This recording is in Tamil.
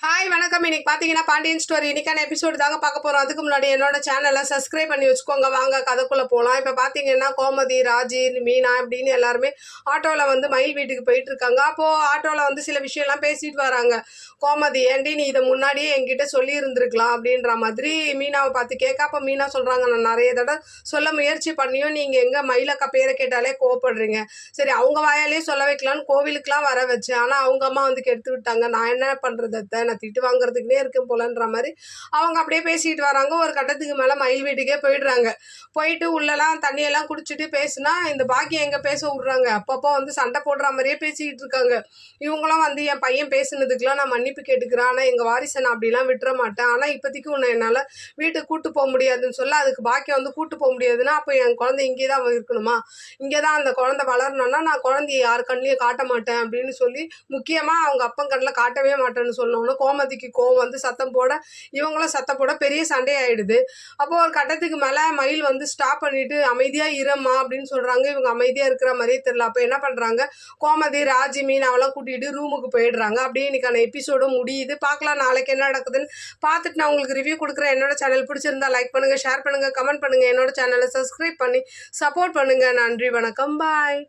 ஹாய் வணக்கம். இன்னைக்கு பார்த்தீங்கன்னா பாண்டியன் ஸ்டோரி இன்னைக்கான எபிசோடு தாங்க பார்க்க போகிறோம். அதுக்கு முன்னாடி என்னோட சேனலை சப்ஸ்கிரைப் பண்ணி வச்சுக்கோங்க. வாங்க கதைக்குள்ளே போகலாம். இப்போ பார்த்தீங்கன்னா கோமதி, ராஜி, மீனா அப்படின்னு எல்லாருமே ஆட்டோவில் வந்து மயில் வீட்டுக்கு போயிட்டு இருக்காங்க. அப்போது ஆட்டோவில் வந்து சில விஷயம்லாம் பேசிட்டு வராங்க. கோமதி, ஏண்டி நீ இதை முன்னாடியே என்கிட்ட சொல்லி இருந்திருக்கலாம் அப்படின்ற மாதிரி மீனாவை பார்த்து கேட்க, அப்போ மீனா சொல்கிறாங்க, நான் நிறைய தடவை சொல்ல முயற்சி பண்ணியும் நீங்கள் எங்கே மயிலக்கா பேரை கேட்டாலே கோவப்படுறீங்க. சரி, அவங்க வாயாலே சொல்ல வைக்கலான்னு கோவிலுக்கெலாம் வர வச்சேன். ஆனால் அவங்க அம்மா வந்து கெடுத்து விட்டாங்க. நான் என்ன பண்ணுறது, நான் திட்டு வாங்குறதுக்குனே இருக்கேன் போலன்ற மாதிரி அவங்க அப்படியே பேசிட்டு வராங்க. ஒரு கட்டத்துக்கு மேலே மயில் வீட்டுக்கே போயிடுறாங்க. போயிட்டு உள்ளலாம் தண்ணியெல்லாம் குடிச்சிட்டு பேசுனா இந்த பாக்கியம் எங்கே பேச விட்றாங்க. அப்பப்போ வந்து சண்டை போடுற மாதிரியே பேசிக்கிட்டு இருக்காங்க. இவங்களாம் வந்து என் பையன் பேசுனதுக்கெலாம் நான் மன்னிப்பு கேட்டுக்கிறேன், ஆனால் எங்கள் வாரிசை நான் அப்படிலாம் விட்டுற மாட்டேன், ஆனால் இப்போதைக்கு உன்னை என்னால் வீட்டுக்கு கூட்டு போக முடியாதுன்னு சொல்ல, அதுக்கு பாக்கியம் வந்து கூட்டு போக முடியாதுன்னா அப்போ என் குழந்தை இங்கே தான் இருக்கணுமா, இங்கே தான் அந்த குழந்தை வளரணும்னா நான் குழந்தைய யார் கண்ணிலையும் காட்ட மாட்டேன் அப்படின்னு சொல்லி முக்கியமாக அவங்க அப்பன் கண்ணில் காட்டவே மாட்டேன்னு சொன்னோன்னு கோமதிக்கு கோவம் வந்து சத்தம் போட, இவங்களும் சத்தம் போட பெரிய சண்டை ஆயிடுது. அப்போ ஒரு கட்டத்துக்கு மேலே மயில் வந்து ஸ்டாப் பண்ணிட்டு அமைதியாக இருமா அப்படின்னு சொல்கிறாங்க. இவங்க அமைதியாக இருக்கிற மாதிரியே தெரியல. அப்போ என்ன பண்ணுறாங்க, கோமதி, ராஜி, மீனாவெல்லாம் கூட்டிகிட்டு ரூமுக்கு போயிடுறாங்க. அப்படியே இன்னைக்கான எபிசோடும் முடியுது. பார்க்கலாம் நாளைக்கு என்ன நடக்குதுன்னு பார்த்துட்டு நான் உங்களுக்கு ரிவ்யூ கொடுக்குறேன். என்னோட சேனல் பிடிச்சிருந்தா லைக் பண்ணுங்கள், ஷேர் பண்ணுங்கள், கமெண்ட் பண்ணுங்கள். என்னோட சேனலை சப்ஸ்கிரைப் பண்ணி சப்போர்ட் பண்ணுங்கள். நன்றி, வணக்கம், பாய்.